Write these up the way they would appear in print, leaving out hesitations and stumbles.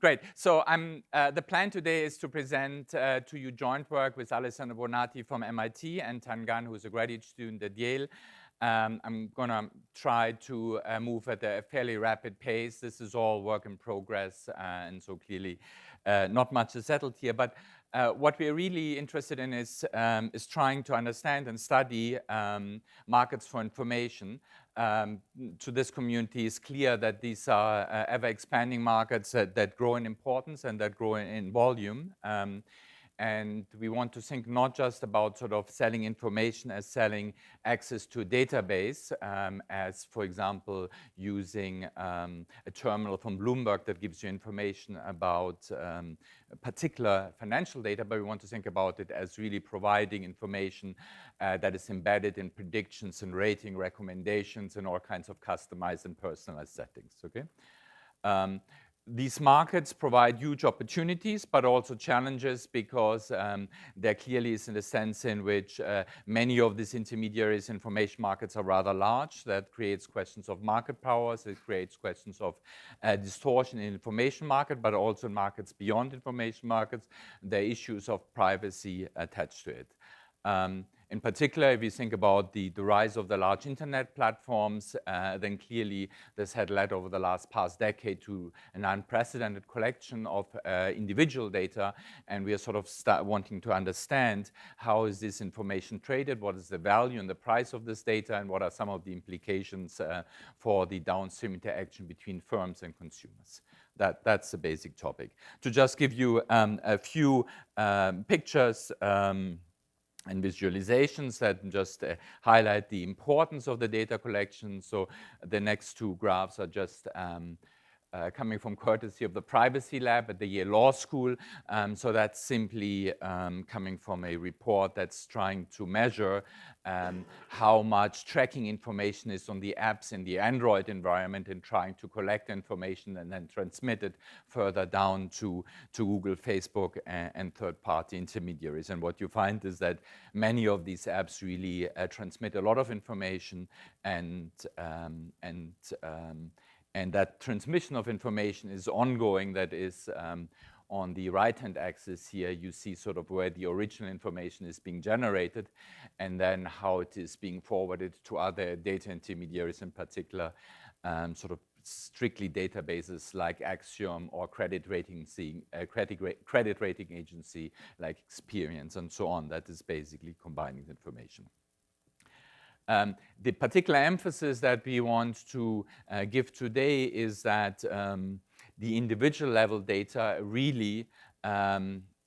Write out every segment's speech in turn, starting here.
Great. So the plan today is to present to you joint work with Alessandro Bonatti from MIT and Tan Gan, who's a graduate student at Yale. I'm going to try to move at a fairly rapid pace. This is all work in progress, and so clearly not much is settled here. But what we're really interested in is trying to understand and study markets for information. To this community, it's clear that these are ever-expanding markets that grow in importance and that grow in volume. And we want to think not just about sort of selling information as selling access to a database, as, for example, using a terminal from Bloomberg that gives you information about particular financial data, but we want to think about it as really providing information that is embedded in predictions and rating recommendations and all kinds of customized and personalized settings, okay? These markets provide huge opportunities, but also challenges because there clearly is in the sense in which many of these intermediaries information markets are rather large. That creates questions of market powers. It creates questions of distortion in information market, but also in markets beyond information markets. There are issues of privacy attached to it. In particular, if you think about the rise of the large internet platforms, then clearly this had led over the past decade to an unprecedented collection of individual data, and we are sort of wanting to understand how is this information traded, what is the value and the price of this data, and what are some of the implications for the downstream interaction between firms and consumers. That's the basic topic. To just give you a few pictures and visualizations that just highlight the importance of the data collection. So the next two graphs are just coming from courtesy of the Privacy Lab at the Yale Law School. So that's simply coming from a report that's trying to measure how much tracking information is on the apps in the Android environment and trying to collect information and then transmit it further down to Google, Facebook, and third-party intermediaries. And what you find is that many of these apps really transmit a lot of information, and that transmission of information is ongoing. That is on the right-hand axis here, you see sort of where the original information is being generated and then how it is being forwarded to other data intermediaries, in particular sort of strictly databases like Axiom or credit rating agency like Experian and so on. That is basically combining information. The particular emphasis that we want to give today is that the individual level data really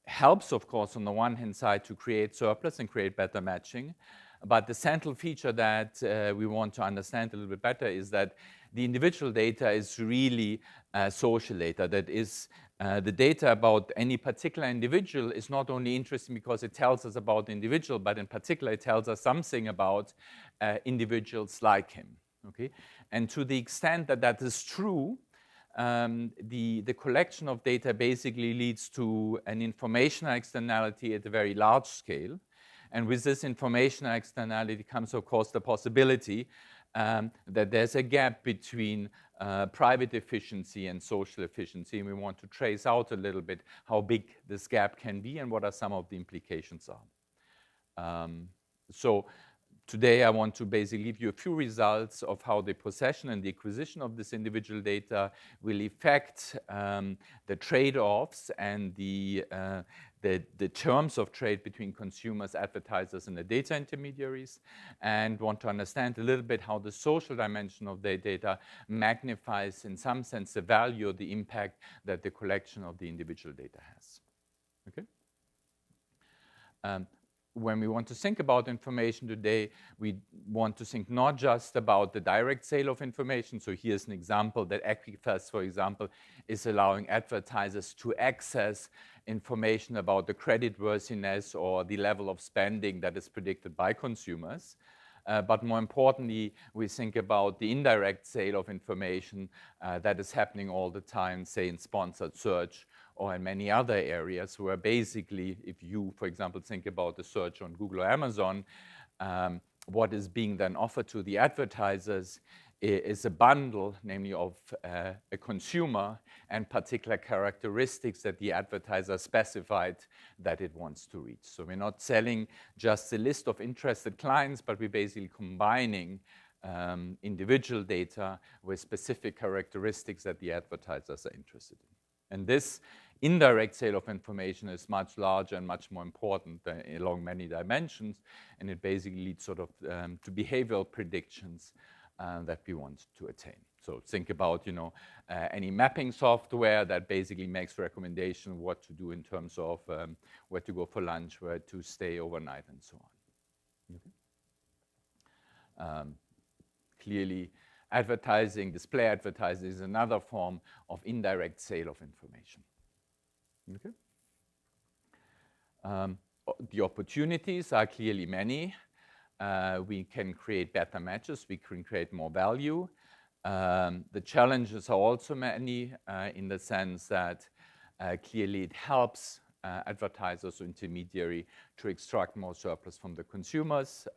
helps, of course, on the one hand side to create surplus and create better matching. But the central feature that we want to understand a little bit better is that the individual data is really social data. That is, the data about any particular individual is not only interesting because it tells us about the individual, but in particular it tells us something about individuals like him. Okay? And to the extent that that is true, the collection of data basically leads to an informational externality at a very large scale. And with this informational externality comes, of course, the possibility that there's a gap between private efficiency and social efficiency. And we want to trace out a little bit how big this gap can be and what are some of the implications are. So today I want to basically give you a few results of how the possession and the acquisition of this individual data will affect the trade-offs and the terms of trade between consumers, advertisers, and the data intermediaries, and want to understand a little bit how the social dimension of the data magnifies, in some sense, the value or the impact that the collection of the individual data has. Okay? When we want to think about information today, we want to think not just about the direct sale of information. So here's an example that Equifax, for example, is allowing advertisers to access information about the creditworthiness or the level of spending that is predicted by consumers. But more importantly, we think about the indirect sale of information that is happening all the time, say in sponsored search or in many other areas where basically, if you, for example, think about the search on Google or Amazon, what is being then offered to the advertisers is a bundle, namely of a consumer and particular characteristics that the advertiser specified that it wants to reach. So we're not selling just a list of interested clients, but we're basically combining individual data with specific characteristics that the advertisers are interested in. And this indirect sale of information is much larger and much more important along many dimensions, and it basically leads sort of to behavioral predictions that we want to attain. So think about, any mapping software that basically makes recommendation what to do in terms of where to go for lunch, where to stay overnight, and so on. Clearly, advertising, display advertising is another form of indirect sale of information. Okay. The opportunities are clearly many. We can create better matches. We can create more value. The challenges are also many in the sense that clearly it helps advertisers or intermediary to extract more surplus from the consumers.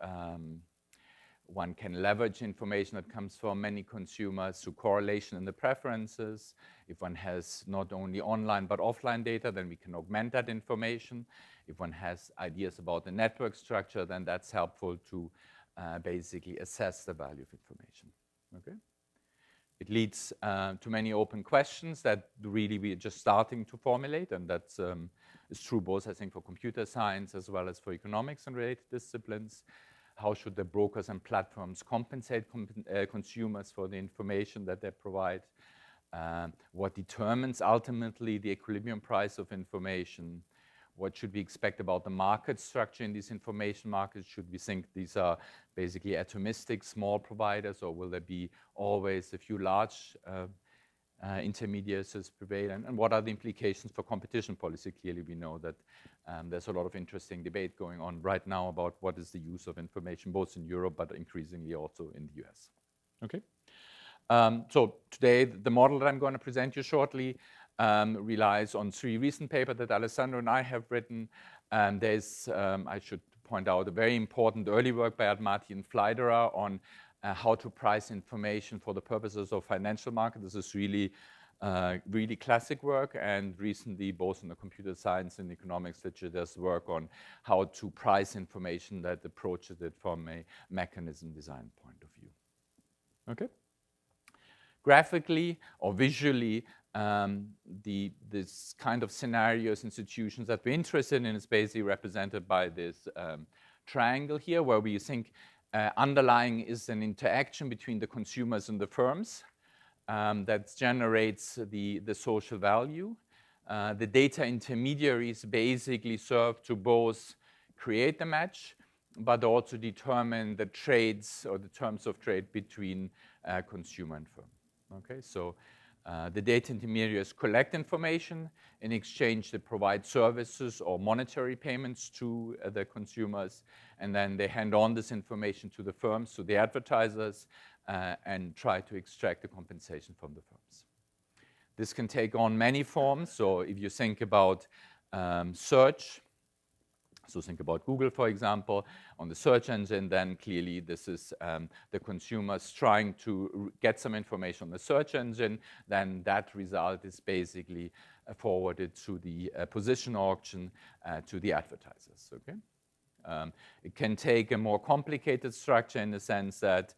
One can leverage information that comes from many consumers through correlation in the preferences. If one has not only online but offline data, then we can augment that information. If one has ideas about the network structure, then that's helpful to basically assess the value of information. Okay? It leads to many open questions that really we are just starting to formulate, and that's is true both, I think, for computer science as well as for economics and related disciplines. How should the brokers and platforms compensate consumers for the information that they provide? What determines ultimately the equilibrium price of information? What should we expect about the market structure in these information markets? Should we think these are basically atomistic small providers, or will there be always a few large intermediaries prevail? And what are the implications for competition policy? Clearly, we know that there's a lot of interesting debate going on right now about what is the use of information, both in Europe, but increasingly also in the US. Okay. So today, the model that I'm going to present you shortly relies on 3 recent papers that Alessandro and I have written. There's, I should point out, a very important early work by Admati and Fleiderer on how to price information for the purposes of financial market. This is really classic work, and recently both in the computer science and economics literature there's work on how to price information that approaches it from a mechanism design point of view. Okay. Graphically or visually, this kind of scenarios, institutions that we're interested in is basically represented by this triangle here, where we think underlying is an interaction between the consumers and the firms that generates the social value. The data intermediaries basically serve to both create the match, but also determine the trades or the terms of trade between consumer and firm. Okay, so the data intermediaries collect information. In exchange, they provide services or monetary payments to the consumers, and then they hand on this information to the firms, to the advertisers, and try to extract the compensation from the firms. This can take on many forms. So if you think about search, so think about Google, for example, on the search engine, then clearly this is the consumers trying to get some information on the search engine. Then that result is basically forwarded to the position auction to the advertisers. Okay? It can take a more complicated structure in the sense that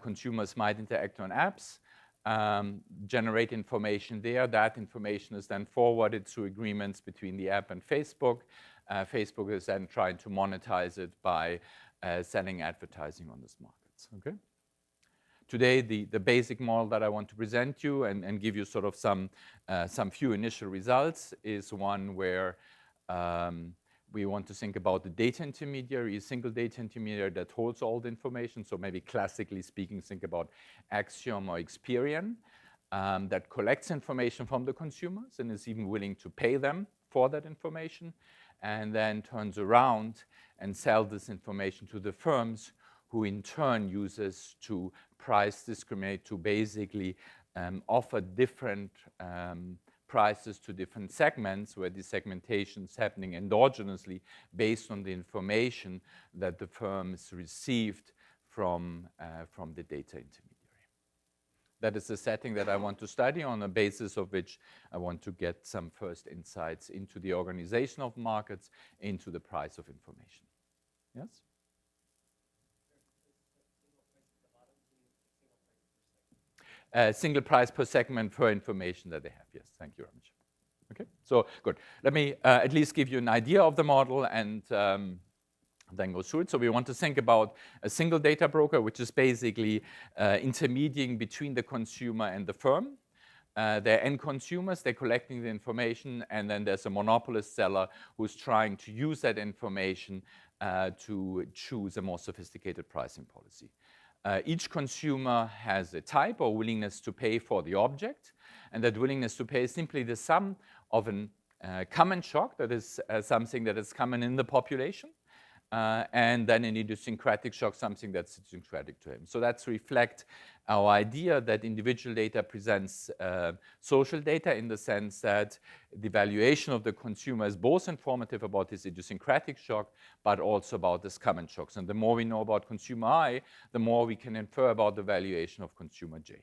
consumers might interact on apps, generate information there. That information is then forwarded through agreements between the app and Facebook. Facebook is then trying to monetize it by selling advertising on these markets. Okay? Today, the basic model that I want to present you and give you sort of some few initial results is one where we want to think about the data intermediary, a single data intermediary that holds all the information. So maybe classically speaking, think about Axiom or Experian that collects information from the consumers and is even willing to pay them for that information, and then turns around and sells this information to the firms, who in turn uses to price discriminate, to basically offer different prices to different segments, where the segmentation is happening endogenously based on the information that the firms received from the data intermediary. That is the setting that I want to study, on the basis of which I want to get some first insights into the organization of markets, into the price of information. Yes? Single price per segment per information that they have. Yes, thank you very much. Okay, so good. Let me at least give you an idea of the model and then go through it. So we want to think about a single data broker, which is basically intermediating between the consumer and the firm. They're end consumers, they're collecting the information, and then there's a monopolist seller who's trying to use that information to choose a more sophisticated pricing policy. Each consumer has a type or willingness to pay for the object, and that willingness to pay is simply the sum of a common shock, that is something that is common in the population, and then an idiosyncratic shock, something that's idiosyncratic to him. So that's reflect our idea that individual data presents social data, in the sense that the valuation of the consumer is both informative about his idiosyncratic shock, but also about his common shocks. And the more we know about consumer I, the more we can infer about the valuation of consumer J.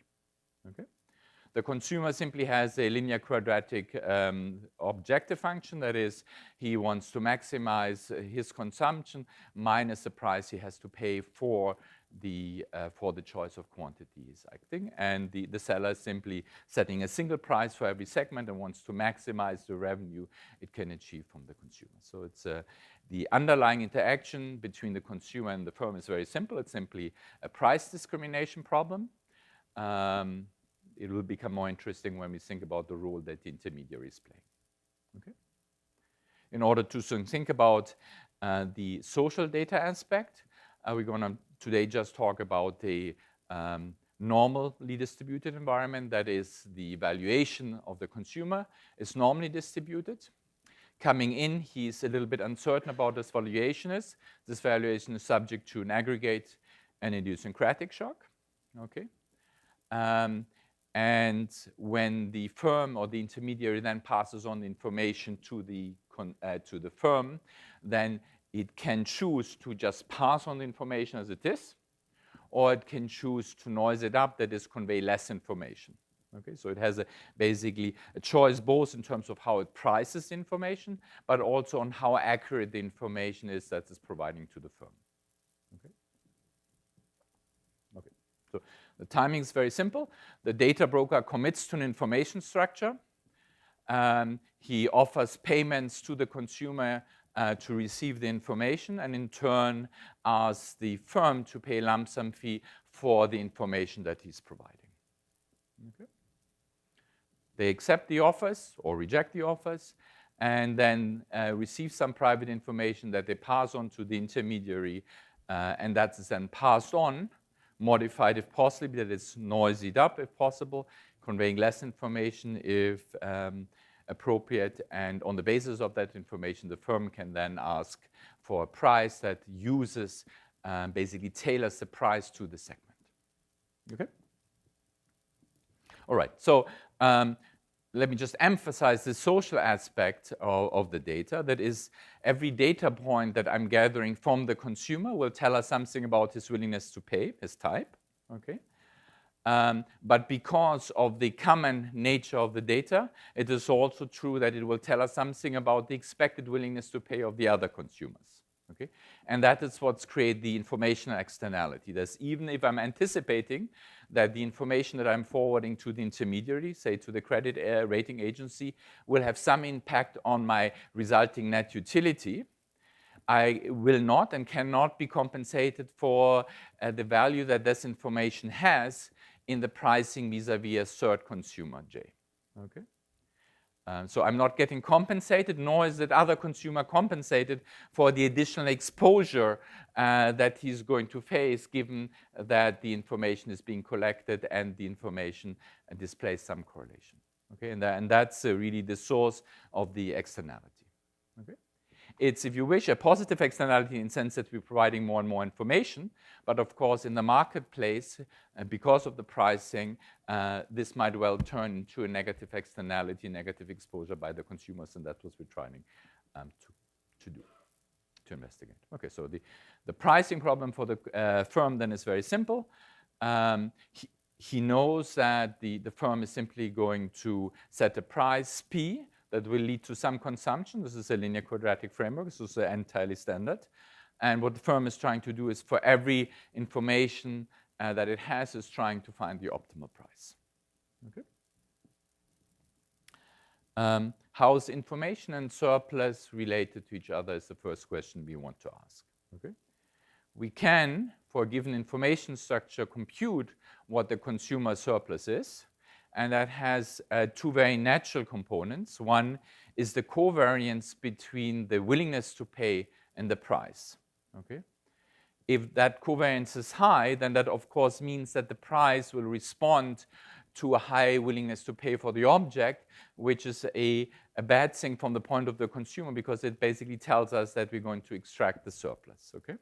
Okay? The consumer simply has a linear quadratic objective function. That is, he wants to maximize his consumption minus the price he has to pay for the choice of quantity he's acting. And the seller is simply setting a single price for every segment and wants to maximize the revenue it can achieve from the consumer. So it's the underlying interaction between the consumer and the firm is very simple. It's simply a price discrimination problem. It will become more interesting when we think about the role that the intermediaries play. Okay? In order to think about the social data aspect, we're going to today just talk about the normally distributed environment. That is, the valuation of the consumer is normally distributed. Coming in, he's a little bit uncertain about this valuation is. This valuation is subject to an aggregate and idiosyncratic shock. Okay? And when the firm or the intermediary then passes on the information to the firm, then it can choose to just pass on the information as it is, or it can choose to noise it up, that is, convey less information. Okay, so it has basically a choice both in terms of how it prices information, but also on how accurate the information is that it's providing to the firm. Okay. Okay. So the timing is very simple. The data broker commits to an information structure. He offers payments to the consumer to receive the information, and in turn asks the firm to pay a lump sum fee for the information that he's providing. Okay. They accept the offers or reject the offers, and then receive some private information that they pass on to the intermediary, and that is then passed on, modified if possible, that it's noisied up if possible, conveying less information if appropriate, and on the basis of that information, the firm can then ask for a price that uses, basically tailors the price to the segment. Okay? All right, so let me just emphasize the social aspect of the data. That is, every data point that I'm gathering from the consumer will tell us something about his willingness to pay, his type, okay? But because of the common nature of the data, it is also true that it will tell us something about the expected willingness to pay of the other consumers. Okay? And that is what's created the informational externality. That's even if I'm anticipating that the information that I'm forwarding to the intermediary, say to the credit rating agency, will have some impact on my resulting net utility, I will not and cannot be compensated for the value that this information has in the pricing vis-a-vis a third consumer, J. Okay? So I'm not getting compensated, nor is that other consumer compensated for the additional exposure that he's going to face, given that the information is being collected and the information displays some correlation. Okay? And that's really the source of the externality. Okay? It's, if you wish, a positive externality in the sense that we're providing more and more information. But of course, in the marketplace, because of the pricing, this might well turn into a negative externality, negative exposure by the consumers, and that's what we're trying to do, to investigate. Okay, so the pricing problem for the firm then is very simple. he knows that the firm is simply going to set a price P that will lead to some consumption. This is a linear quadratic framework. This is entirely standard. And what the firm is trying to do is for every information that it has is trying to find the optimal price. Okay. How is information and surplus related to each other is the first question we want to ask. Okay. We can, for a given information structure, compute what the consumer surplus is. And that has two very natural components. One is the covariance between the willingness to pay and the price. Okay? If that covariance is high, then that of course means that the price will respond to a high willingness to pay for the object, which is a bad thing from the point of the consumer because it basically tells us that we're going to extract the surplus. Okay?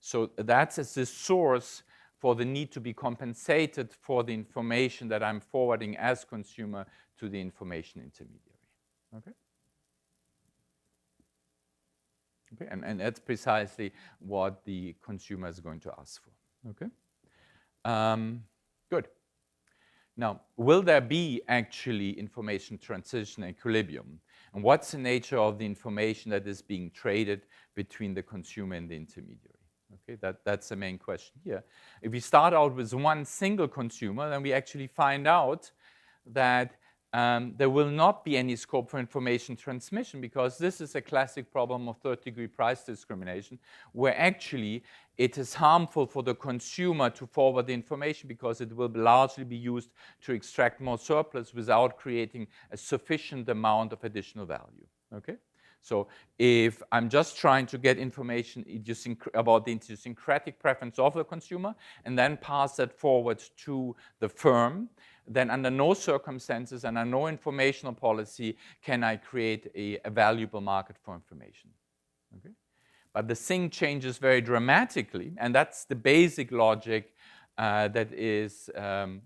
So that's the source for the need to be compensated for the information that I'm forwarding as consumer to the information intermediary. Okay? Okay, and that's precisely what the consumer is going to ask for. Okay? Good. Now, will there be actually information transition equilibrium? And what's the nature of the information that is being traded between the consumer and the intermediary? Okay, that's the main question here. If we start out with one single consumer, then we actually find out that there will not be any scope for information transmission because this is a classic problem of third-degree price discrimination where actually it is harmful for the consumer to forward the information because it will largely be used to extract more surplus without creating a sufficient amount of additional value. Okay? So if I'm just trying to get information about the idiosyncratic preference of the consumer and then pass that forward to the firm, then under no circumstances and under no informational policy can I create a valuable market for information. Okay? But the thing changes very dramatically, and that's the basic logic that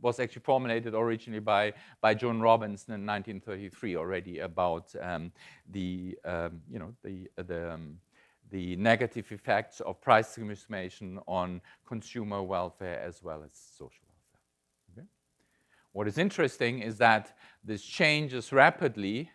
was actually formulated originally by John Robinson in 1933 already about the negative effects of price discrimination on consumer welfare as well as social welfare. Okay? What is interesting is that this changes rapidly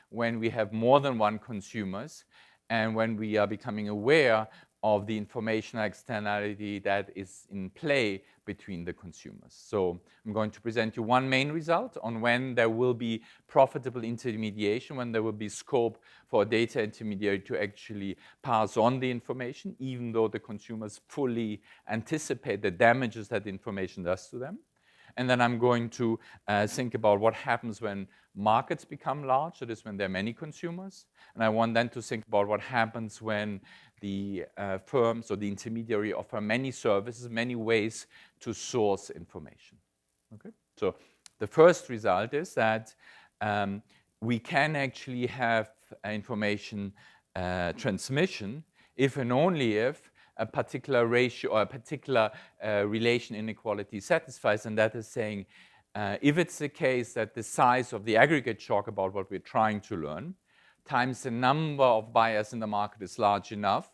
when we have more than one consumers and when we are becoming aware of the informational externality that is in play between the consumers. So I'm going to present you one main result on when there will be profitable intermediation, when there will be scope for a data intermediary to actually pass on the information, even though the consumers fully anticipate the damages that the information does to them. And then I'm going to think about what happens when markets become large, that is when there are many consumers. And I want then to think about what happens when the firms or the intermediary offer many services, many ways to source information. Okay? So the first result is that we can actually have information transmission if and only if a particular ratio or a particular relation inequality satisfies, and that is saying if it's the case that the size of the aggregate shock about what we're trying to learn times the number of buyers in the market is large enough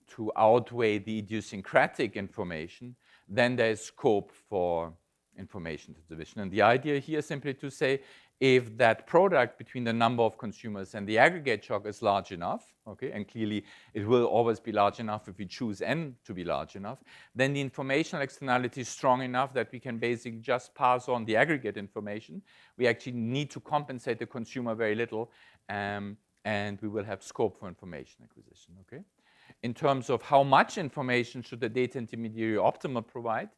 to outweigh the idiosyncratic information, then there is scope for information division. And the idea here is simply to say if that product between the number of consumers and the aggregate shock is large enough, okay, and clearly it will always be large enough if we choose n to be large enough, then the informational externality is strong enough that we can basically just pass on the aggregate information. We actually need to compensate the consumer very little, and we will have scope for information acquisition, okay? In terms of how much information should the data intermediary optimal provide,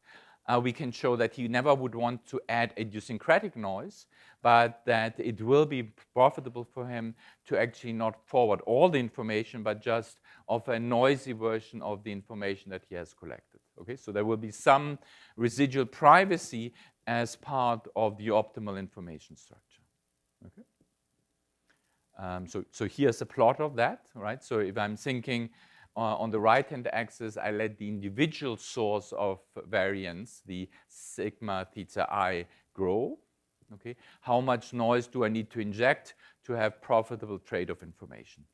we can show that he never would want to add idiosyncratic noise, but that it will be profitable for him to actually not forward all the information, but just offer a noisy version of the information that he has collected. Okay, so there will be some residual privacy as part of the optimal information structure. Okay. So here's a plot of that, right? So if I'm thinking on the right-hand axis, I let the individual source of variance, the sigma theta I, grow. Okay, how much noise do I need to inject to have profitable trade of information?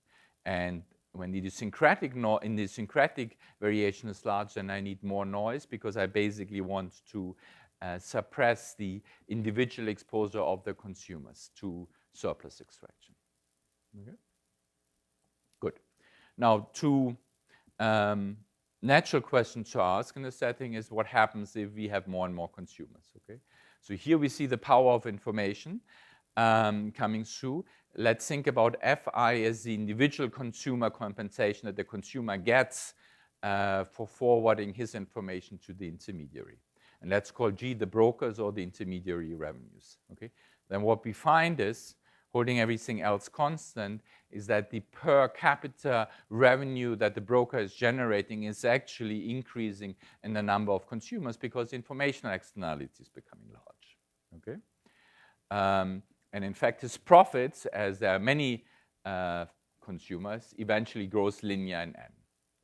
And when the idiosyncratic variation is large, then I need more noise because I basically want to suppress the individual exposure of the consumers to surplus extraction. Okay? Good. Now, two natural questions to ask in the setting is what happens if we have more and more consumers. Okay? So here we see the power of information coming through. Let's think about Fi as the individual consumer compensation that the consumer gets for forwarding his information to the intermediary. And let's call G the brokers or the intermediary revenues. Okay? Then what we find is, holding everything else constant, is that the per capita revenue that the broker is generating is actually increasing in the number of consumers because informational externality is becoming large. Okay? And in fact, his profits, as there are many consumers, eventually grows linear in N.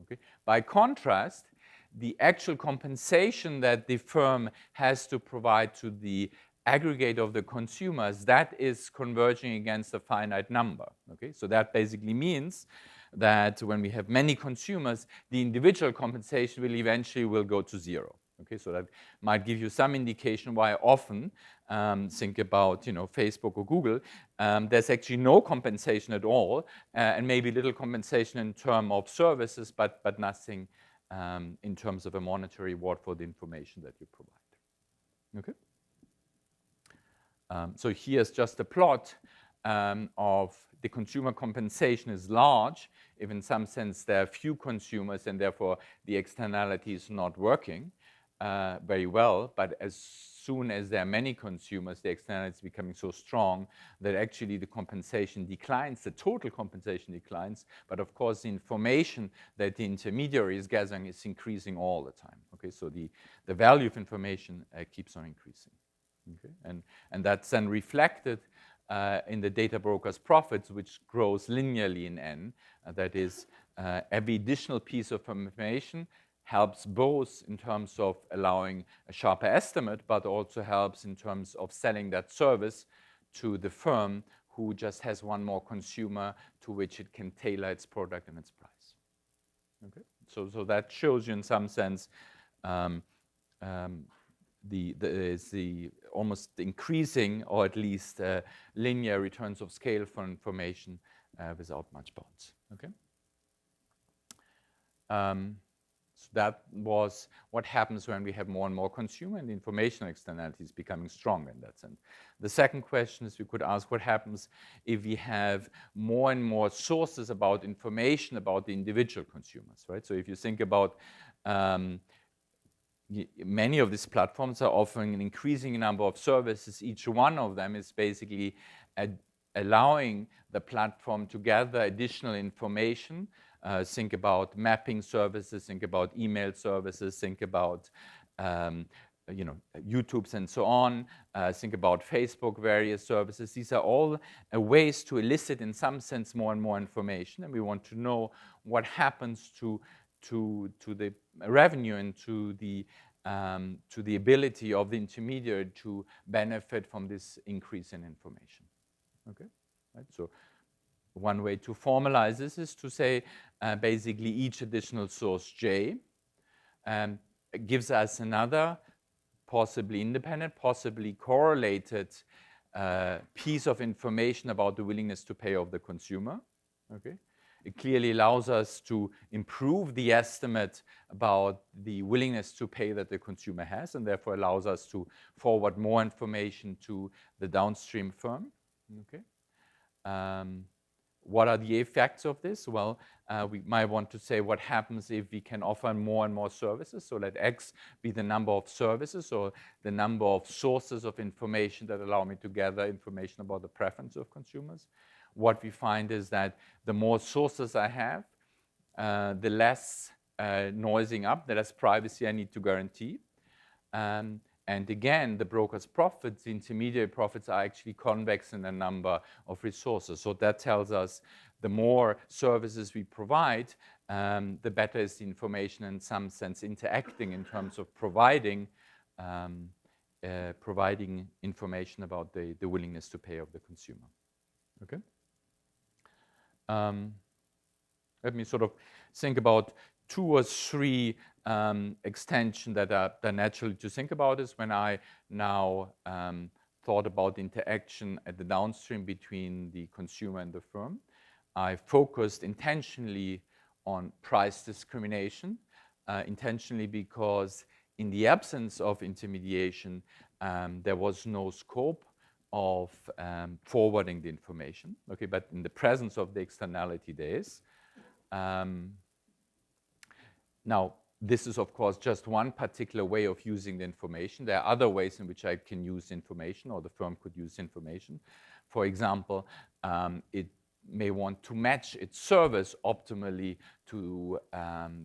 Okay? By contrast, the actual compensation that the firm has to provide to the aggregate of the consumers, that is converging against a finite number. Okay? So that basically means that when we have many consumers, the individual compensation will eventually go to zero. Okay, so that might give you some indication why I often think about, Facebook or Google. There's actually no compensation at all, and maybe little compensation in terms of services, but nothing in terms of a monetary reward for the information that you provide. Okay. So here's just a plot of the consumer compensation is large if in some sense there are few consumers and therefore the externality is not working very well, but as soon as there are many consumers, the externality is becoming so strong that actually the compensation declines, the total compensation declines, but of course the information that the intermediary is gathering is increasing all the time. Okay, so the value of information keeps on increasing. Okay, and that's then reflected in the data broker's profits, which grows linearly in N. That is, every additional piece of information helps both in terms of allowing a sharper estimate, but also helps in terms of selling that service to the firm who just has one more consumer to which it can tailor its product and its price. Okay, so that shows you in some sense the almost increasing or at least linear returns of scale for information without much bounds. Okay. So that was what happens when we have more and more consumer and the information externality is becoming strong in that sense. The second question is we could ask what happens if we have more and more sources about information about the individual consumers, right? So if you think about many of these platforms are offering an increasing number of services. Each one of them is basically allowing the platform to gather additional information. Think about mapping services, think about email services, think about YouTubes and so on, think about Facebook, various services. These are all ways to elicit in some sense more and more information, and we want to know what happens to the revenue and to the ability of the intermediary to benefit from this increase in information. Okay, right? So one way to formalize this is to say basically each additional source J gives us another possibly independent, possibly correlated piece of information about the willingness to pay of the consumer. Okay. It clearly allows us to improve the estimate about the willingness to pay that the consumer has, and therefore allows us to forward more information to the downstream firm. Okay. What are the effects of this? Well, we might want to say what happens if we can offer more and more services. So let X be the number of services or the number of sources of information that allow me to gather information about the preference of consumers. What we find is that the more sources I have, the less noising up, the less privacy I need to guarantee. And again, the broker's profits, the intermediary profits are actually convex in the number of resources. So that tells us the more services we provide, the better is the information in some sense interacting in terms of providing information about the willingness to pay of the consumer. Okay. Let me sort of think about 2 or 3 extensions that are natural to think about is when I now thought about the interaction at the downstream between the consumer and the firm. I focused intentionally on price discrimination, intentionally because in the absence of intermediation, there was no scope of forwarding the information, okay, but in the presence of the externality there is. Now, this is, of course, just one particular way of using the information. There are other ways in which I can use information, or the firm could use information. For example, it may want to match its service optimally to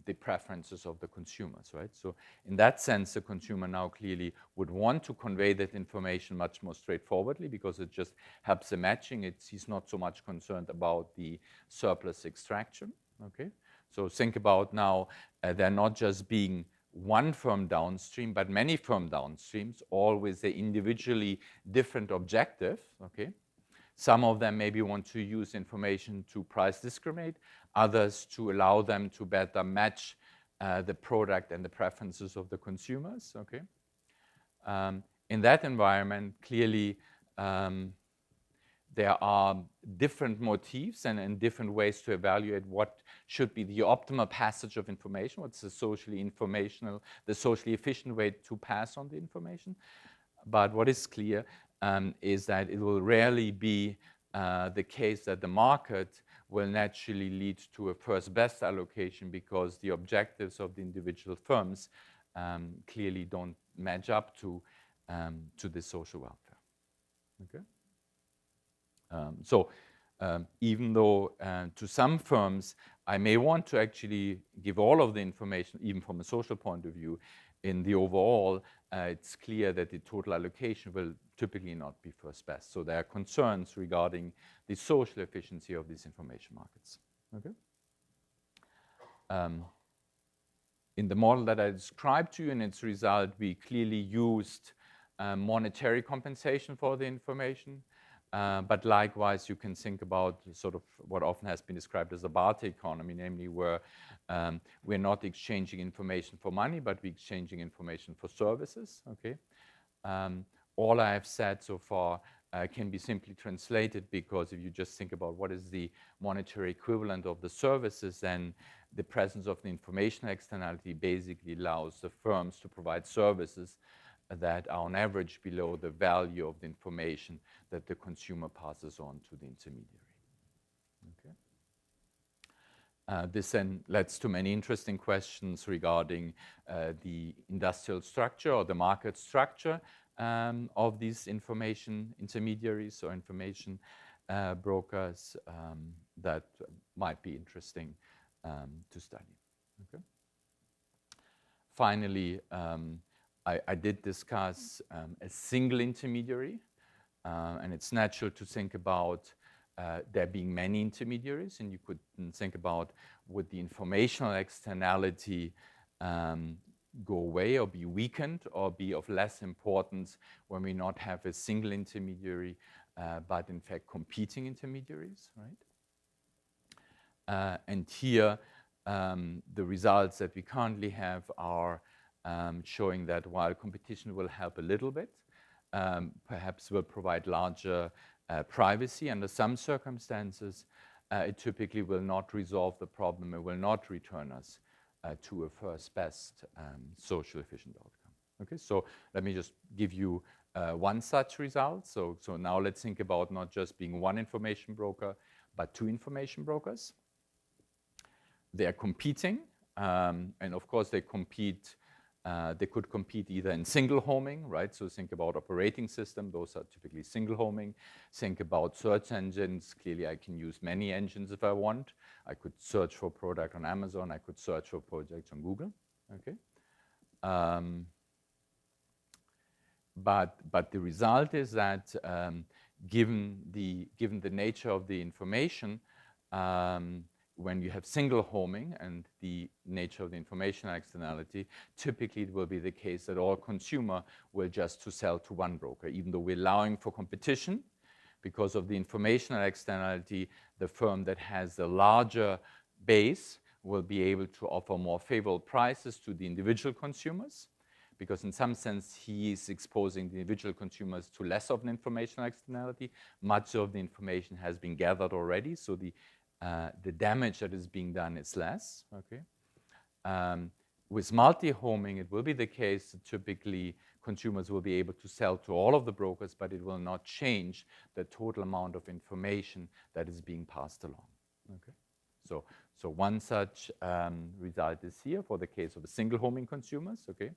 the preferences of the consumers, right? So in that sense, the consumer now clearly would want to convey that information much more straightforwardly because it just helps the matching. He's not so much concerned about the surplus extraction, okay? So think about now, they're not just being one firm downstream, but many firm downstreams, all with their individually different objectives, okay? Some of them maybe want to use information to price discriminate, others to allow them to better match the product and the preferences of the consumers, okay? In that environment, clearly, there are different motifs and different ways to evaluate what should be the optimal passage of information, what's the socially efficient way to pass on the information. But what is clear is that it will rarely be the case that the market will naturally lead to a first best allocation because the objectives of the individual firms clearly don't match up to the social welfare, okay? Even though to some firms, I may want to actually give all of the information, even from a social point of view, in the overall, it's clear that the total allocation will typically not be first best. So there are concerns regarding the social efficiency of these information markets, okay? In the model that I described to you in its result, we clearly used monetary compensation for the information. But likewise, you can think about sort of what often has been described as a barter economy, namely where we're not exchanging information for money, but we're exchanging information for services, okay? All I have said so far can be simply translated because if you just think about what is the monetary equivalent of the services, then the presence of the information externality basically allows the firms to provide services that are on average below the value of the information that the consumer passes on to the intermediary. Okay. This then leads to many interesting questions regarding the industrial structure or the market structure of these information intermediaries or information brokers that might be interesting to study. Okay. Finally, I did discuss a single intermediary, and it's natural to think about there being many intermediaries, and you could think about would the informational externality go away or be weakened or be of less importance when we not have a single intermediary, but in fact competing intermediaries, right? And here, the results that we currently have are showing that while competition will help a little bit, perhaps will provide larger privacy under some circumstances, it typically will not resolve the problem. It will not return us to a first best social efficient outcome. Okay, so let me just give you one such result. So now let's think about not just being one information broker, but 2 information brokers. They are competing, and of course they compete. They could compete either in single homing, right? So think about operating system. Those are typically single homing. Think about search engines. Clearly, I can use many engines if I want. I could search for a product on Amazon. I could search for projects on Google. Okay. But the result is that given the nature of the information, when you have single homing and the nature of the information externality, typically it will be the case that all consumer will just to sell to one broker, even though we're allowing for competition. Because of the informational externality, the firm that has the larger base will be able to offer more favorable prices to the individual consumers, because in some sense he is exposing the individual consumers to less of an informational externality. Much of the information has been gathered already, so the damage that is being done is less. Okay. With multi-homing, it will be the case that typically consumers will be able to sell to all of the brokers, but it will not change the total amount of information that is being passed along. Okay. So one such result is here for the case of the single homing consumers. Okay.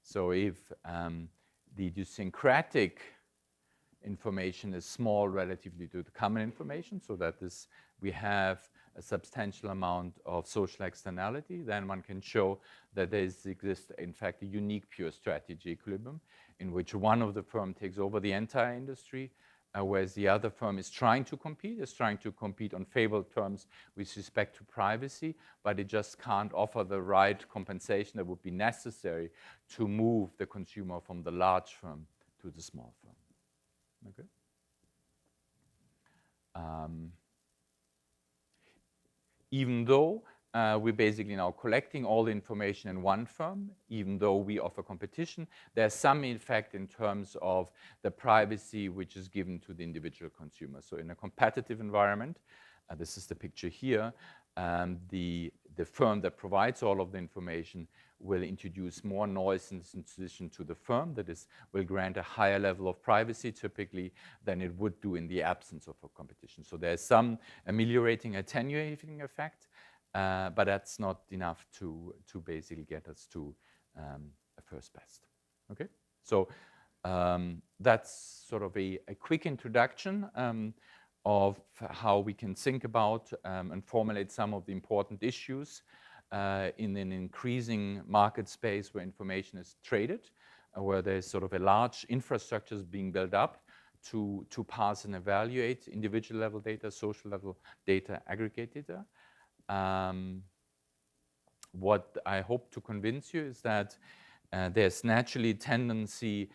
So if the idiosyncratic information is small relatively to the common information, so that is, we have a substantial amount of social externality, then one can show that there exists, in fact, a unique pure strategy equilibrium in which one of the firm takes over the entire industry, whereas the other firm is trying to compete on favorable terms with respect to privacy, but it just can't offer the right compensation that would be necessary to move the consumer from the large firm to the small firm. Okay. Even though we're basically now collecting all the information in one firm, even though we offer competition, there's some effect in terms of the privacy which is given to the individual consumer. So in a competitive environment, this is the picture here, the firm that provides all of the information will introduce more noise in addition to the firm, that is, will grant a higher level of privacy typically than it would do in the absence of a competition. So there's some ameliorating, attenuating effect, but that's not enough to basically get us to a first best. Okay, so that's sort of a quick introduction of how we can think about and formulate some of the important issues in an increasing market space where information is traded, where there's sort of a large infrastructure being built up to parse and evaluate individual level data, social level data, aggregate data. What I hope to convince you is that there's naturally a tendency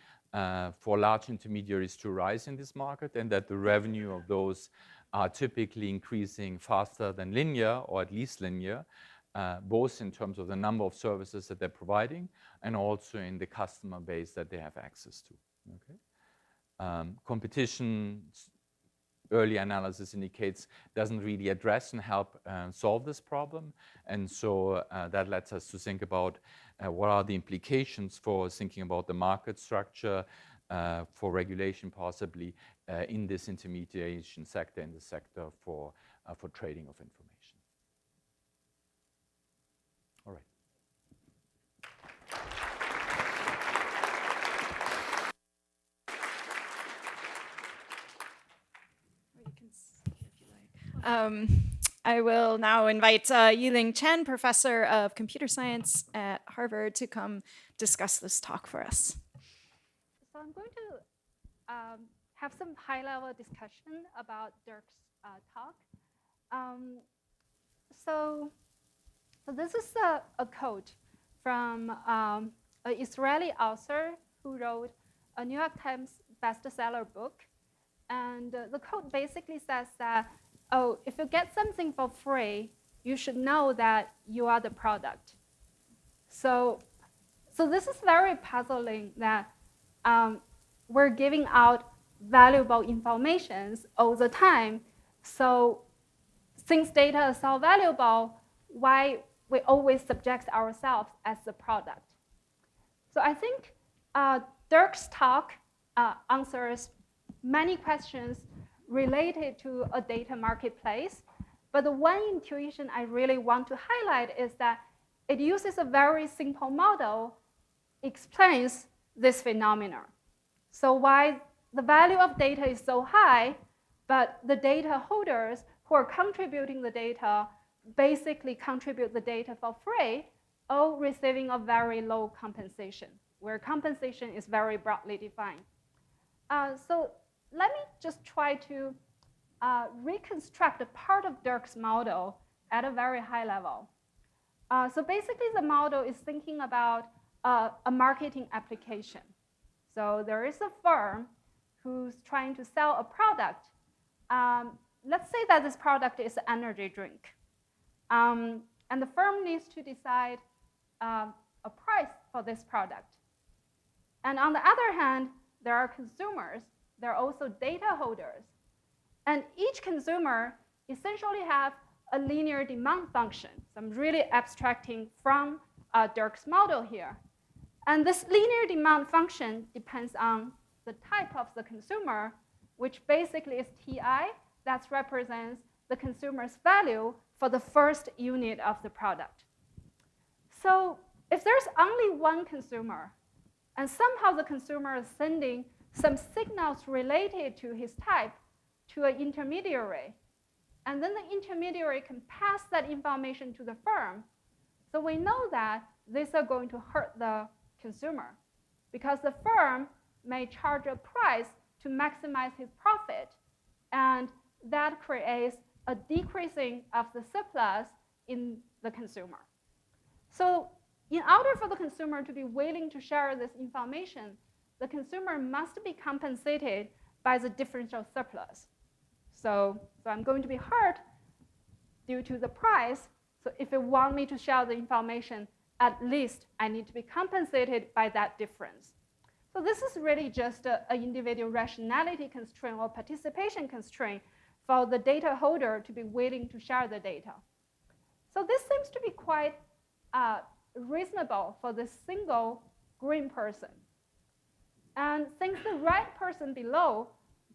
for large intermediaries to rise in this market, and that the revenue of those are typically increasing faster than linear, or at least linear, both in terms of the number of services that they're providing and also in the customer base that they have access to. Okay? Competition, early analysis indicates, doesn't really address and help solve this problem. And so that lets us to think about what are the implications for thinking about the market structure, for regulation possibly in this intermediation sector, in the sector for trading of information. All right. I will now invite Yiling Chen, Professor of Computer Science at Harvard, to come discuss this talk for us. So I'm going to have some high-level discussion about Dirk's talk. So this is a quote from an Israeli author who wrote a New York Times bestseller book. And the quote basically says that, oh, if you get something for free, you should know that you are the product. So this is very puzzling that we're giving out valuable information all the time. So since data is so valuable, why we always subject ourselves as the product? So I think Dirk's talk answers many questions related to a data marketplace. But the one intuition I really want to highlight is that it uses a very simple model, explains this phenomenon. So why the value of data is so high, but the data holders who are contributing the data basically contribute the data for free, all receiving a very low compensation, where compensation is very broadly defined. So let me just try to reconstruct a part of Dirk's model at a very high level. So basically, the model is thinking about a marketing application. So there is a firm who's trying to sell a product. Let's say that this product is an energy drink. And the firm needs to decide a price for this product. And on the other hand, there are consumers. There are also data holders. And each consumer essentially have a linear demand function. So I'm really abstracting from Dirk's model here. And this linear demand function depends on the type of the consumer, which basically is TI. That represents the consumer's value for the first unit of the product. So if there's only one consumer, and somehow the consumer is sending some signals related to his type to an intermediary, and then the intermediary can pass that information to the firm, so we know that these are going to hurt the consumer, because the firm may charge a price to maximize his profit, and that creates a decreasing of the surplus in the consumer. So in order for the consumer to be willing to share this information, the consumer must be compensated by the differential surplus. So I'm going to be hurt due to the price. So if you want me to share the information, at least I need to be compensated by that difference. So this is really just an individual rationality constraint or participation constraint for the data holder to be willing to share the data. So this seems to be quite reasonable for this single green person. And since the right person below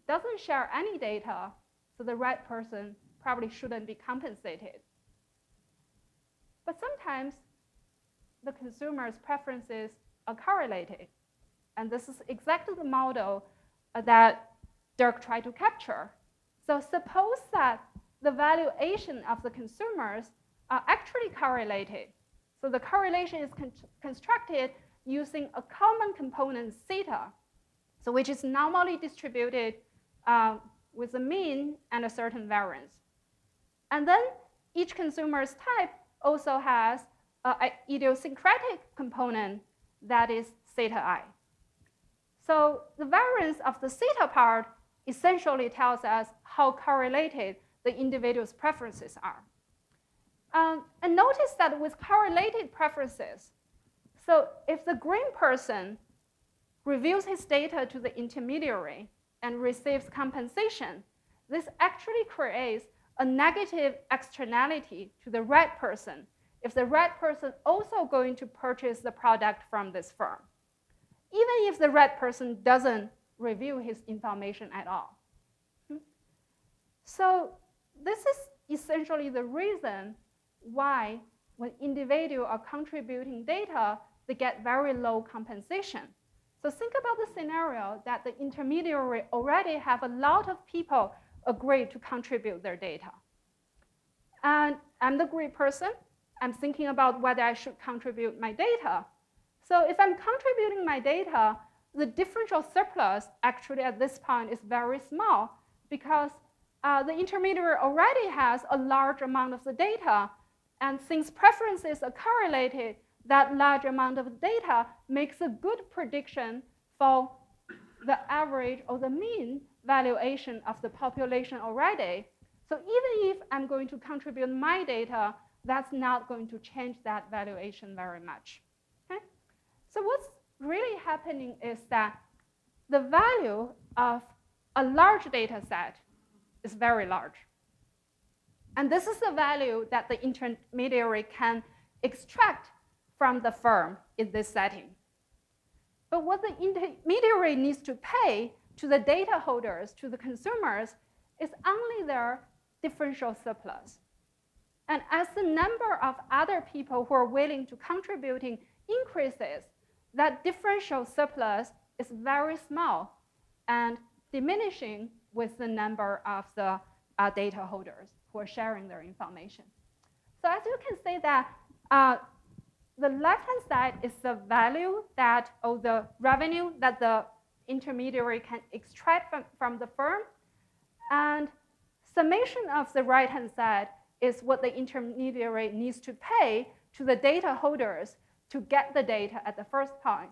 doesn't share any data, so the right person probably shouldn't be compensated. But sometimes the consumer's preferences are correlated. And this is exactly the model that Dirk tried to capture. So suppose that the valuation of the consumers are actually correlated. So the correlation is constructed using a common component theta, so which is normally distributed with a mean and a certain variance. And then each consumer's type also has an idiosyncratic component that is theta I. So the variance of the theta part essentially tells us how correlated the individual's preferences are. And notice that with correlated preferences, so if the green person reveals his data to the intermediary and receives compensation, this actually creates a negative externality to the red person if the red person also going to purchase the product from this firm, even if the red person doesn't reveal his information at all. So this is essentially the reason why when individuals are contributing data, they get very low compensation. So think about the scenario that the intermediary already have a lot of people agree to contribute their data. And I'm the green person. I'm thinking about whether I should contribute my data. So if I'm contributing my data, the differential surplus actually at this point is very small because the intermediary already has a large amount of the data. And since preferences are correlated, that large amount of data makes a good prediction for the average or the mean valuation of the population already. So even if I'm going to contribute my data, that's not going to change that valuation very much. Okay? So what's really happening is that the value of a large data set is very large. And this is the value that the intermediary can extract from the firm in this setting. But what the intermediary needs to pay to the data holders, to the consumers, is only their differential surplus. And as the number of other people who are willing to contributing increases, that differential surplus is very small and diminishing with the number of the data holders who are sharing their information. So as you can see that the left-hand side is the value that, or the revenue that the intermediary can extract from the firm. And summation of the right-hand side is what the intermediary needs to pay to the data holders to get the data at the first point.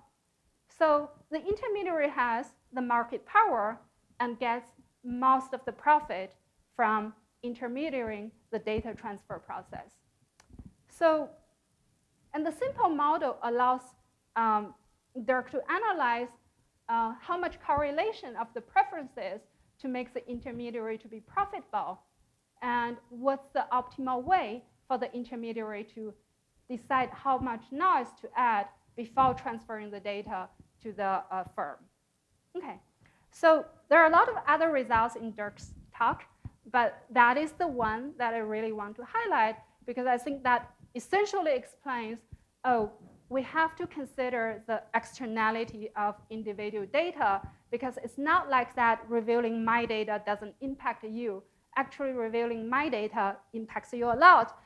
So the intermediary has the market power and gets most of the profit from intermediating the data transfer process. So, and the simple model allows Dirk to analyze how much correlation of the preferences to make the intermediary to be profitable, and what's the optimal way for the intermediary to decide how much noise to add before transferring the data to the firm. Okay, so there are a lot of other results in Dirk's talk, but that is the one that I really want to highlight because I think that essentially explains, we have to consider the externality of individual data because it's not like that revealing my data doesn't impact you. Actually, revealing my data impacts you a lot.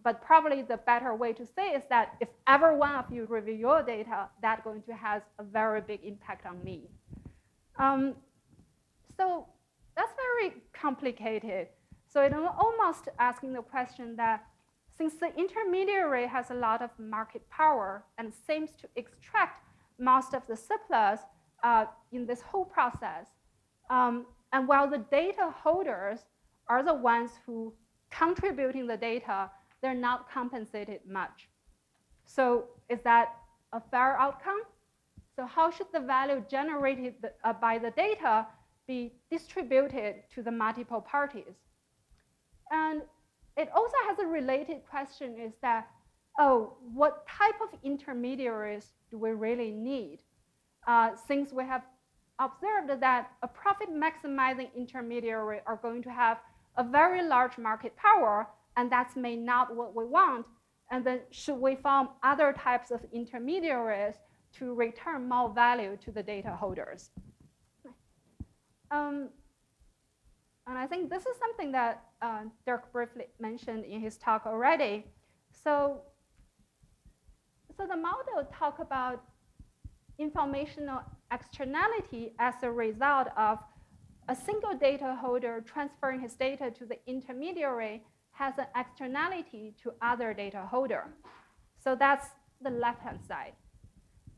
But probably the better way to say is that if ever one of you reveal your data, that's going to have a very big impact on me. So that's very complicated. So I'm almost asking the question that since the intermediary has a lot of market power and seems to extract most of the surplus in this whole process, and while the data holders are the ones who contributing the data, they're not compensated much. So is that a fair outcome? So how should the value generated by the data be distributed to the multiple parties? And it also has a related question is that, what type of intermediaries do we really need? Since we have observed that a profit maximizing intermediary are going to have a very large market power, and that's may not what we want, and then should we form other types of intermediaries to return more value to the data holders? And I think this is something that Dirk briefly mentioned in his talk already. So the model talk about informational externality as a result of a single data holder transferring his data to the intermediary has an externality to other data holder. So that's the left-hand side.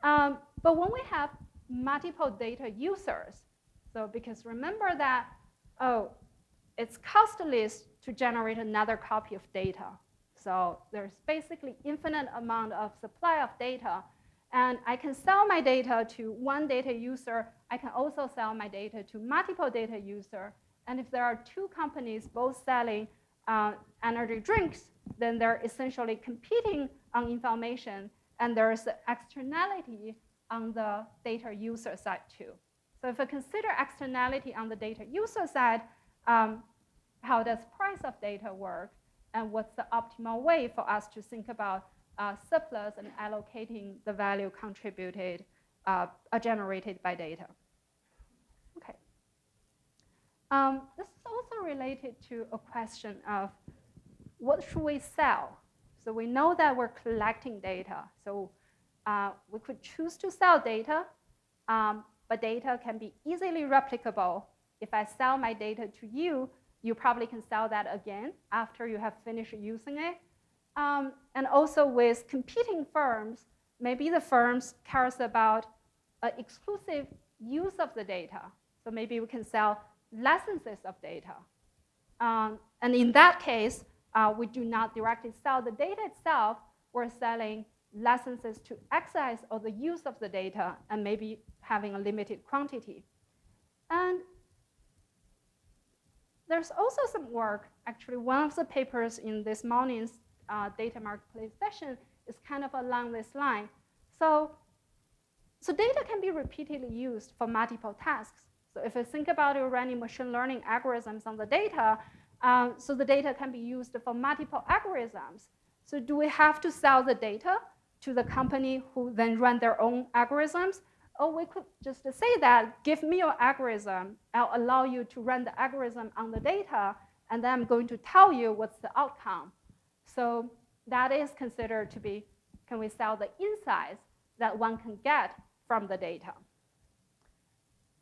But when we have multiple data users, so because remember that, it's costly to generate another copy of data. So there's basically infinite amount of supply of data. And I can sell my data to one data user. I can also sell my data to multiple data users. And if there are two companies both selling energy drinks, then they're essentially competing on information. And there's externality on the data user side too. So if I consider externality on the data user side, how does price of data work? And what's the optimal way for us to think about surplus and allocating the value contributed, generated by data? Okay. This is also related to a question of what should we sell? So we know that we're collecting data. So we could choose to sell data, but data can be easily replicable. If I sell my data to you, you probably can sell that again after you have finished using it. And also with competing firms, maybe the firms cares about exclusive use of the data. So maybe we can sell licenses of data. And in that case, we do not directly sell the data itself. We're selling licenses to access or the use of the data and maybe having a limited quantity. And there's also some work, actually one of the papers in this morning's data marketplace session is kind of along this line. So data can be repeatedly used for multiple tasks. So if you think about it, running machine learning algorithms on the data, so the data can be used for multiple algorithms. So do we have to sell the data to the company who then run their own algorithms? Or we could just say that, give me your algorithm, I'll allow you to run the algorithm on the data, and then I'm going to tell you what's the outcome. So that is considered to be, can we sell the insights that one can get from the data?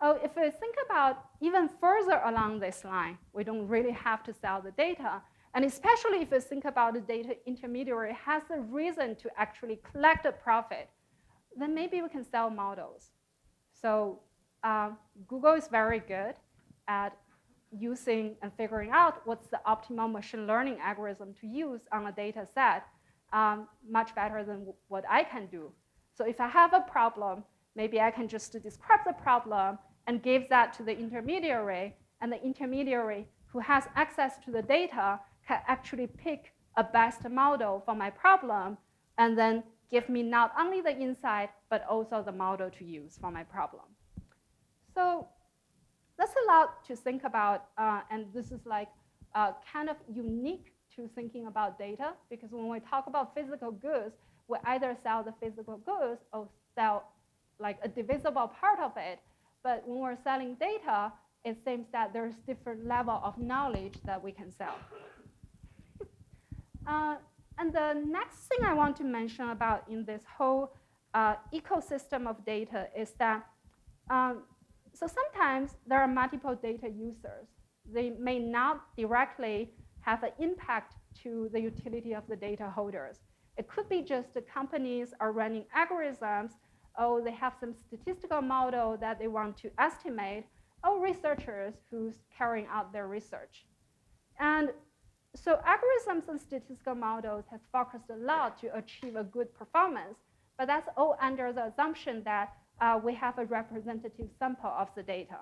If we think about even further along this line, we don't really have to sell the data. And especially if we think about the data intermediary has a reason to actually collect a profit, then maybe we can sell models. So Google is very good at using and figuring out what's the optimal machine learning algorithm to use on a data set much better than what I can do. So if I have a problem, maybe I can just describe the problem and give that to the intermediary, and the intermediary who has access to the data can actually pick a best model for my problem and then give me not only the insight, but also the model to use for my problem. So that's a lot to think about, and this is like kind of unique to thinking about data, because when we talk about physical goods, we either sell the physical goods or sell like a divisible part of it. But when we're selling data, it seems that there's different level of knowledge that we can sell. And the next thing I want to mention about in this whole ecosystem of data is that, so sometimes there are multiple data users. They may not directly have an impact to the utility of the data holders. It could be just the companies are running algorithms, or they have some statistical model that they want to estimate, or researchers who's carrying out their research. And so algorithms and statistical models have focused a lot to achieve a good performance, but that's all under the assumption that we have a representative sample of the data.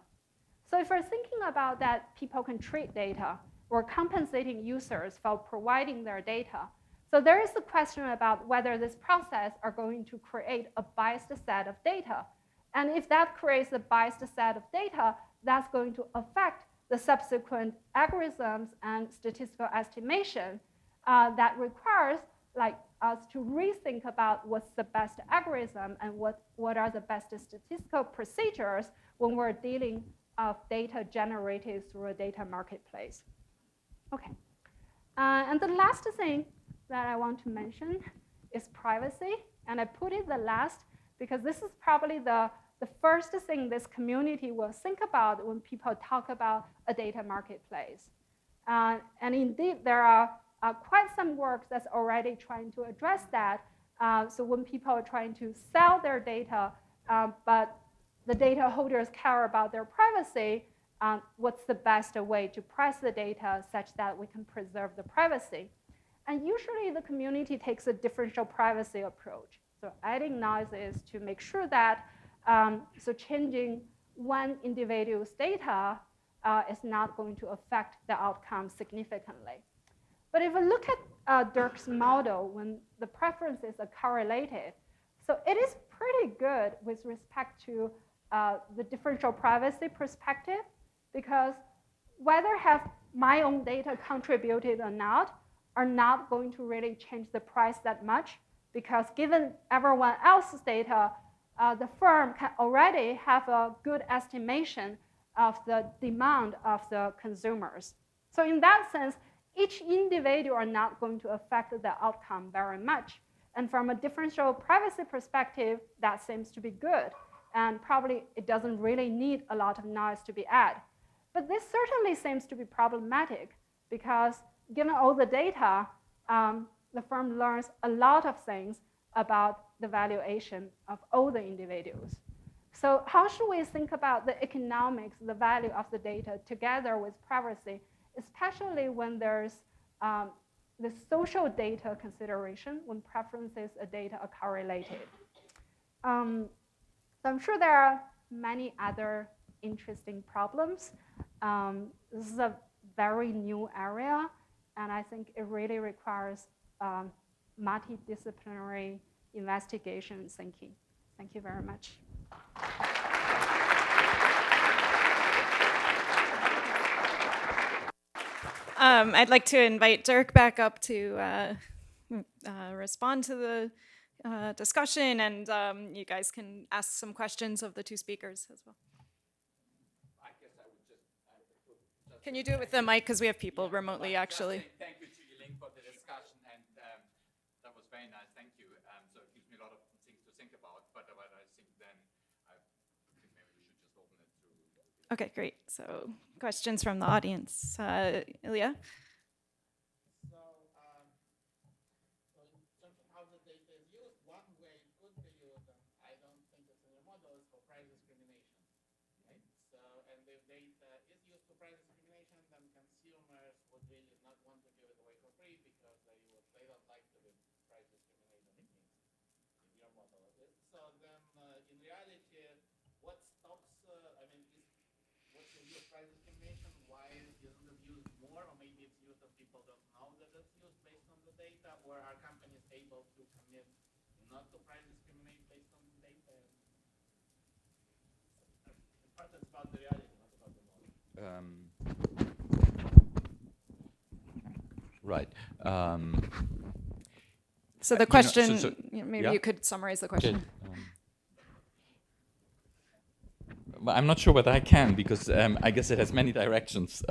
So if we're thinking about that people can treat data, or compensating users for providing their data, so there is a question about whether this process are going to create a biased set of data. And if that creates a biased set of data, that's going to affect the subsequent algorithms and statistical estimation that requires like us to rethink about what's the best algorithm and what are the best statistical procedures when we're dealing with data generated through a data marketplace. Okay, and the last thing that I want to mention is privacy, and I put it the last because this is probably the first thing this community will think about when people talk about a data marketplace. And indeed, there are quite some work that's already trying to address that. So when people are trying to sell their data, but the data holders care about their privacy, what's the best way to price the data such that we can preserve the privacy? And usually the community takes a differential privacy approach. So adding noises to make sure that so changing one individual's data is not going to affect the outcome significantly. But if we look at Dirk's model, when the preferences are correlated, so it is pretty good with respect to the differential privacy perspective, because whether have my own data contributed or not are not going to really change the price that much, because given everyone else's data, the firm can already have a good estimation of the demand of the consumers. So in that sense, each individual are not going to affect the outcome very much. And from a differential privacy perspective, that seems to be good. And probably it doesn't really need a lot of noise to be added. But this certainly seems to be problematic because given all the data, the firm learns a lot of things about the valuation of all the individuals. So how should we think about the economics, the value of the data together with privacy, especially when there's the social data consideration, when preferences of data are correlated? So I'm sure there are many other interesting problems. This is a very new area, and I think it really requires multidisciplinary investigation and thinking. Thank you very much. I'd like to invite Dirk back up to respond to the discussion, and you guys can ask some questions of the two speakers as well. I guess I would just Can you do it with the mic, because we have people remotely, actually. Thank you to Yiling for the discussion, and that was very nice. Thank you. So it gives me a lot of things to think about, but I think then I think maybe we should just open it to Okay, great. So questions from the audience. Ilya? So in terms of how the data is used, one way it could be used, and I don't think it's in the model, is for price discrimination. Right? So, and if data is used for price discrimination, use price discrimination, why isn't it used more? Or maybe it's used and people don't know that it's used based on the data? Or are companies able to commit not to price discriminate based on the data? In part, it's about the reality, not about the model. Right. So the question, maybe yeah. you could summarize the question. Well, I'm not sure whether I can, because I guess it has many directions.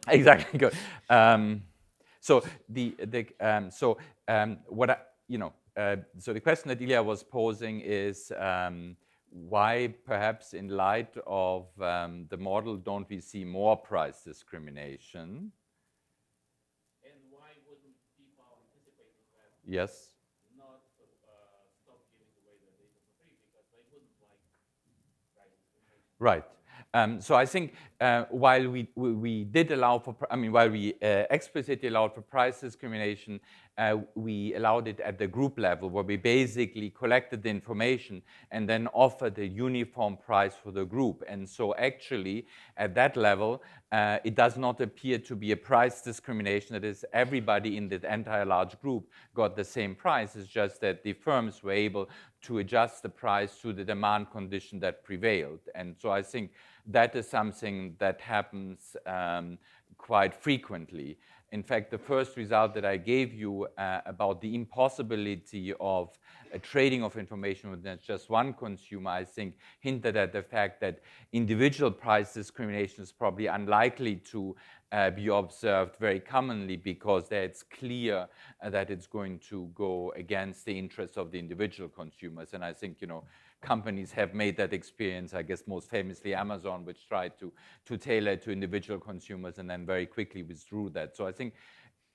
Exactly. Good. So what so the question that Ilya was posing is why, perhaps in light of the model, don't we see more price discrimination? And why wouldn't people anticipating that? Yes. Not stop giving away their data for free because they wouldn't like price discrimination. Right. So I think while we did allow for, while we explicitly allowed for price discrimination, we allowed it at the group level, where we basically collected the information and then offered a uniform price for the group. And so actually, at that level, it does not appear to be a price discrimination. That is, everybody in the entire large group got the same price. It's just that the firms were able to adjust the price to the demand condition that prevailed. And so I think that is something that happens quite frequently. In fact, the first result that I gave you about the impossibility of trading of information with just one consumer, I think, hinted at the fact that individual price discrimination is probably unlikely to be observed very commonly, because there it's clear that it's going to go against the interests of the individual consumers. And I think, companies have made that experience, I guess most famously Amazon, which tried to tailor it to individual consumers and then very quickly withdrew that. So I think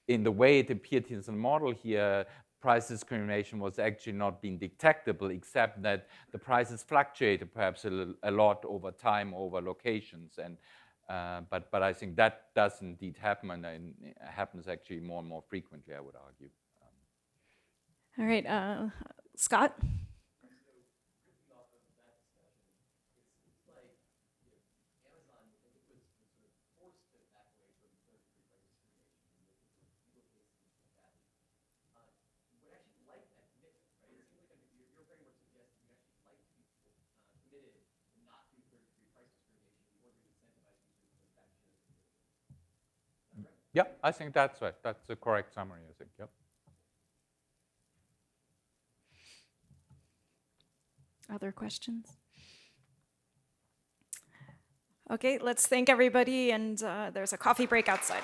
in the way it appeared in the model here, price discrimination was actually not being detectable, except that the prices fluctuated perhaps a lot over time, over locations. And but I think that does indeed happen, and it happens actually more and more frequently, I would argue. All right, Scott? Yeah, I think that's right. That's the correct summary, I think. Yep. Other questions? Okay, let's thank everybody, and there's a coffee break outside.